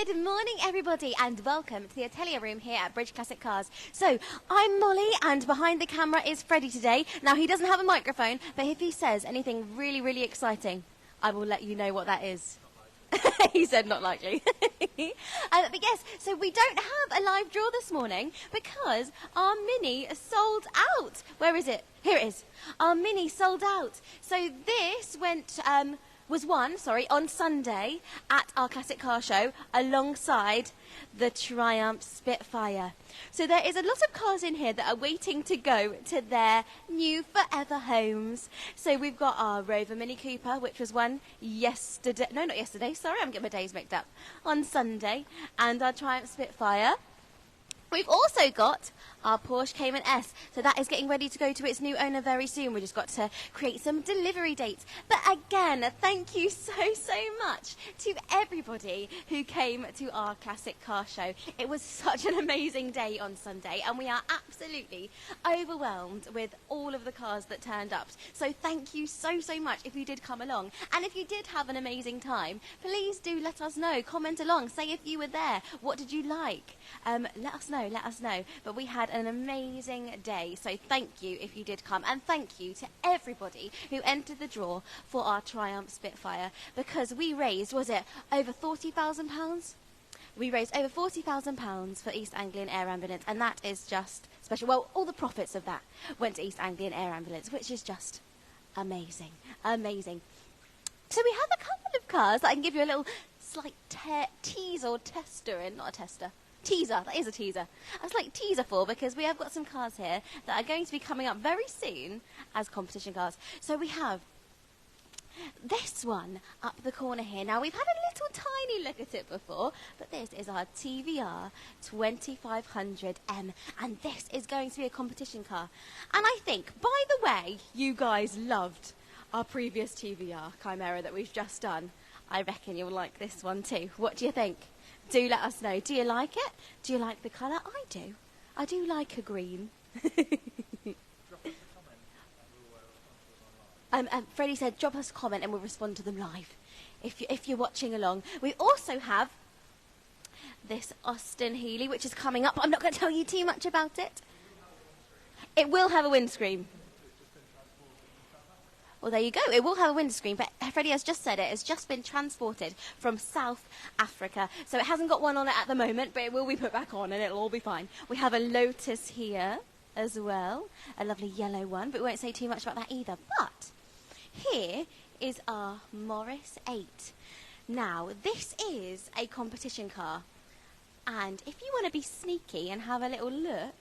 Good morning, everybody, and welcome to the Atelier Room here at Bridge Classic Cars. So, I'm Molly, and behind the camera is Freddie today. Now, he doesn't have a microphone, but if he says anything really, really exciting, I will let you know what that is. He said not likely. But yes, so we don't have a live draw this morning because our Mini sold out. Where is it? Here it is. Our Mini sold out. So this was won on Sunday at our Classic Car Show alongside the Triumph Spitfire. So there is a lot of cars in here that are waiting to go to their new forever homes. So we've got our Rover Mini Cooper, which was won yesterday. No, not yesterday. Sorry, I'm getting my days mixed up. On Sunday. And our Triumph Spitfire. We've also got our Porsche Cayman S, so that is getting ready to go to its new owner very soon. We just got to create some delivery dates. But again, thank you so much to everybody who came to our Classic Car Show. It was such an amazing day on Sunday, and we are absolutely overwhelmed with all of the cars that turned up. So thank you so much if you did come along. And if you did have an amazing time, please do let us know. Comment along. Say if you were there. What did you like? Let us know. But we had an amazing day, so thank you if you did come, and thank you to everybody who entered the draw for our Triumph Spitfire, because we raised, was it over £40,000? We raised over £40,000 for East Anglian Air Ambulance, and that is just special. Well, all the profits of that went to East Anglian Air Ambulance, which is just amazing. So we have a couple of cars that I can give you a little slight teaser or tester in, not a tester. Teaser, that is a teaser. I was like teaser for, because we have got some cars here that are going to be coming up very soon as competition cars. So we have this one up the corner here. Now, we've had a little tiny look at it before, but this is our TVR 2500M, and this is going to be a competition car. And I think, by the way, you guys loved our previous TVR Chimera that we've just done. I reckon you'll like this one too. What do you think? Do let us know. Do you like it? Do you like the colour? I do. I do like a green. Freddie said, drop us a comment and we'll respond to them live if you're watching along. We also have this Austin Healey, which is coming up. I'm not going to tell you too much about it. It will have a windscreen. Well, there you go. It will have a windscreen, but Freddie has just said it has just been transported from South Africa. So it hasn't got one on it at the moment, but it will be put back on and it'll all be fine. We have a Lotus here as well, a lovely yellow one, but we won't say too much about that either. But here is our Morris 8. Now, this is a competition car, and if you want to be sneaky and have a little look,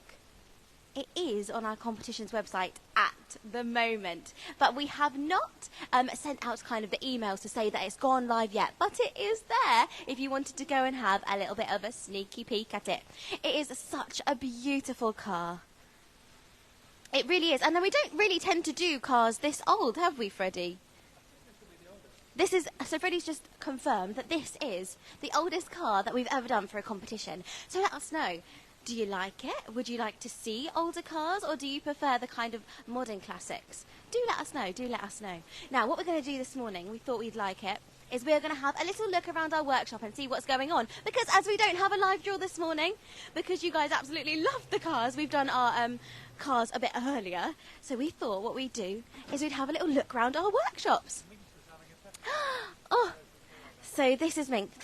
it is on our competition's website at the moment, but we have not sent out kind of the emails to say that it's gone live yet, but it is there if you wanted to go and have a little bit of a sneaky peek at it. It is such a beautiful car. It really is. And then we don't really tend to do cars this old, have we, Freddie? So Freddie's just confirmed that this is the oldest car that we've ever done for a competition. So let us know. Do you like it? Would you like to see older cars, or do you prefer the kind of modern classics? Do let us know. Now, what we're going to do this morning, we thought we'd like it, is we're going to have a little look around our workshop and see what's going on. Because as we don't have a live draw this morning, because you guys absolutely loved the cars, we've done our cars a bit earlier. So we thought what we'd do is we'd have a little look around our workshops. Oh, so this is Minx.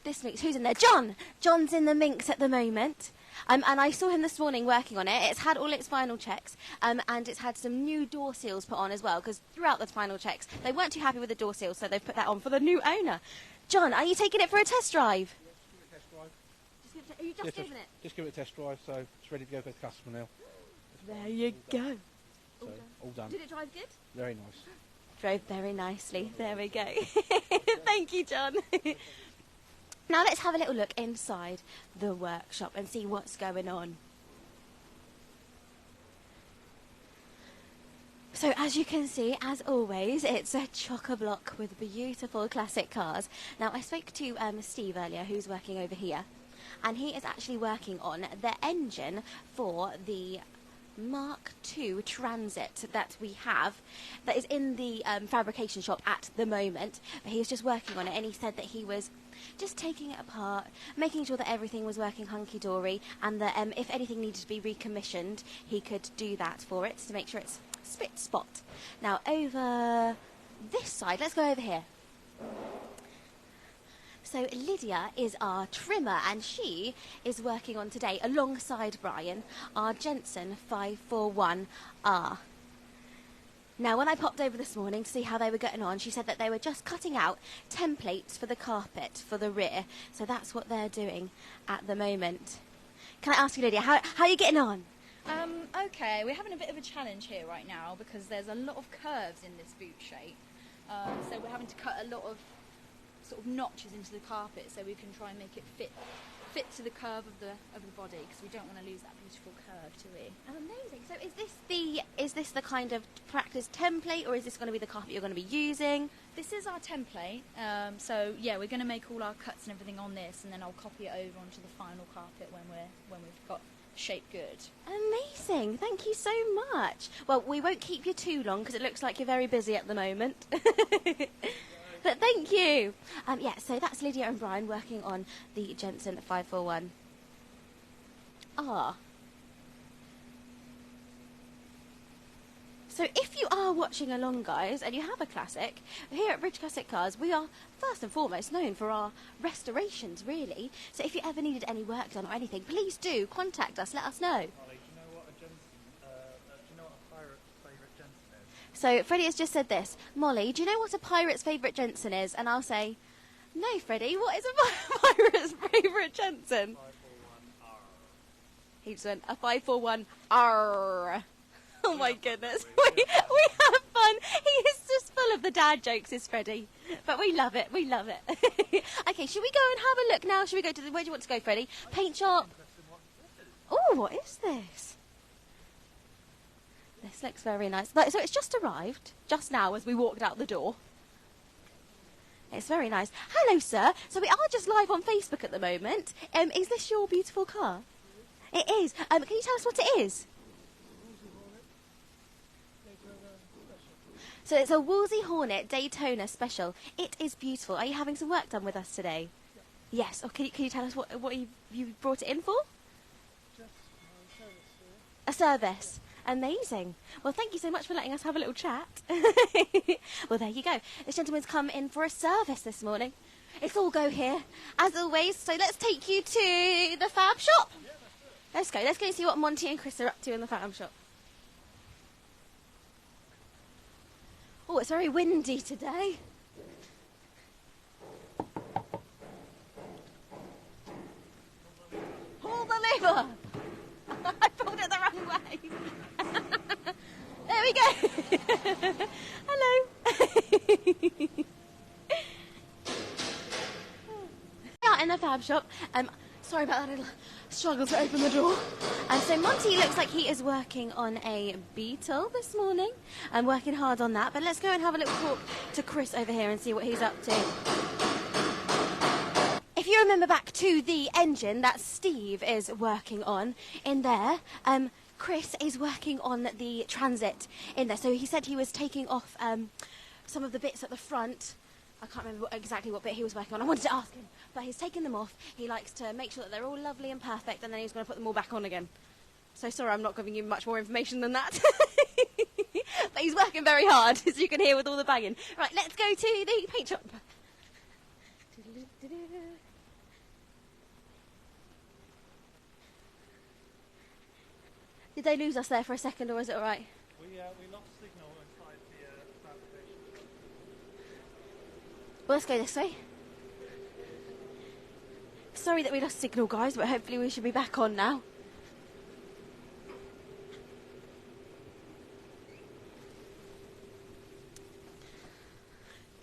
Who's in there? John! John's in the Minx at the moment. And I saw him this morning working on it. It's had all its final checks, and it's had some new door seals put on as well, because throughout the final checks, they weren't too happy with the door seals, so they've put that on for the new owner. John, are you taking it for a test drive? Yes, give it a test drive. Are you just giving it? Just give it a test drive, so it's ready to go for the customer now. There you go. So, all done. Did it drive good? Very nice. Drove very nicely. There we go. Thank you, John. Now let's have a little look inside the workshop and see what's going on. So as you can see, as always, it's a chock-a-block with beautiful classic cars. Now I spoke to Steve earlier, who's working over here, and he is actually working on the engine for the Mark II Transit that we have, that is in the fabrication shop at the moment. But he was just working on it, and he said that he was just taking it apart, making sure that everything was working hunky-dory, and that if anything needed to be recommissioned, he could do that for it to make sure it's spit spot. Now, over this side, let's go over here. So Lydia is our trimmer, and she is working on today, alongside Brian, our Jensen 541R. Now, when I popped over this morning to see how they were getting on, she said that they were just cutting out templates for the carpet for the rear. So that's what they're doing at the moment. Can I ask you, Lydia, how are you getting on? Okay, we're having a bit of a challenge here right now because there's a lot of curves in this boot shape. So we're having to cut a lot of sort of notches into the carpet so we can try and make it fit to the curve of the body, because we don't want to lose that beautiful curve, do we? Amazing. So is this the kind of practice template, or is this going to be the carpet you're going to be using? This is our template. So yeah, we're going to make all our cuts and everything on this, and then I'll copy it over onto the final carpet when we've got shape good. Amazing. Thank you so much. Well, we won't keep you too long because it looks like you're very busy at the moment. But thank you. Yeah, so that's Lydia and Brian working on the Jensen 541. So if you are watching along, guys, and you have a classic, here at Bridge Classic Cars, we are first and foremost known for our restorations, really. So if you ever needed any work done or anything, please do contact us, let us know. Molly, do you know what a pirate's favourite Jensen is? So Freddie has just said this. Molly, do you know what a pirate's favourite Jensen is? And I'll say, no, Freddie, what is a pirate's favourite Jensen? 541R. He just went, a 541R. Oh my goodness, we have fun. He is just full of the dad jokes, is Freddie. But we love it, we love it. Okay, should we go and have a look now? Should we go to where do you want to go, Freddie? Paint shop. Oh, what is this? This looks very nice. So it's just arrived, just now as we walked out the door. It's very nice. Hello, sir. So we are just live on Facebook at the moment. Is this your beautiful car? It is. Can you tell us what it is? So it's a Wolsey Hornet Daytona Special. It is beautiful. Are you having some work done with us today? Yeah. Yes. Or can you tell us what you brought it in for? Just A service. Amazing. Well, thank you so much for letting us have a little chat. Well, there you go. This gentleman's come in for a service this morning. It's all go here, as always. So let's take you to the fab shop. Yeah, that's it. Let's go and see what Monty and Chris are up to in the fab shop. Oh, it's very windy today. Pull the lever! I pulled it the wrong way. There we go. Hello. We are in the fab shop. Sorry about that little struggle to open the door. So Monty looks like he is working on a Beetle this morning. I'm working hard on that, but let's go and have a little talk to Chris over here and see what he's up to. If you remember back to the engine that Steve is working on in there, Chris is working on the transit in there. So he said he was taking off some of the bits at the front. I can't remember exactly what bit he was working on. I wanted to ask him, but he's taken them off. He likes to make sure that they're all lovely and perfect, and then he's going to put them all back on again. So sorry, I'm not giving you much more information than that. But he's working very hard, as you can hear with all the banging. Right, let's go to the paint shop. Did they lose us there for a second, or is it all right? We lost signal inside the fabrication. Well, let's go this way. Sorry that we lost signal, guys, but hopefully we should be back on now.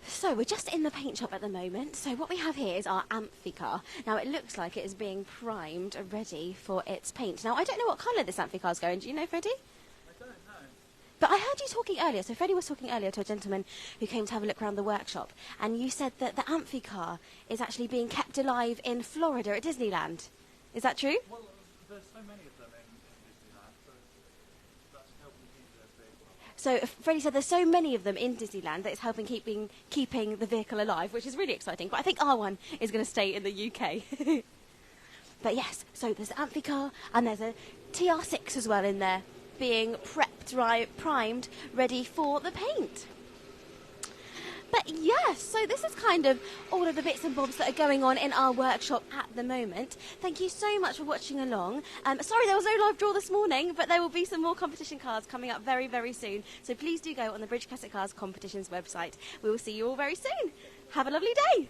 So we're just in the paint shop at the moment. So what we have here is our Amphicar. Now it looks like it is being primed, ready for its paint. Now I don't know what colour this Amphicar is going. Do you know, Freddie? I don't know. But I heard you talking earlier. So Freddie was talking earlier to a gentleman who came to have a look around the workshop, and you said that the Amphicar is actually being kept alive in Florida at Disneyland. Is that true? Well, there's so many of them in Disneyland, so that's helping keep the vehicle alive. So Freddie said there's so many of them in Disneyland that it's helping keeping the vehicle alive, which is really exciting. But I think our one is going to stay in the UK. But yes, so there's an Amphicar and there's a TR6 as well in there, being prepped, primed, ready for the paint. But yes, so this is kind of all of the bits and bobs that are going on in our workshop at the moment. Thank you so much for watching along. Sorry there was no live draw this morning, but there will be some more competition cards coming up very, very soon. So please do go on the Bridge Classic Cars competitions website. We will see you all very soon. Have a lovely day.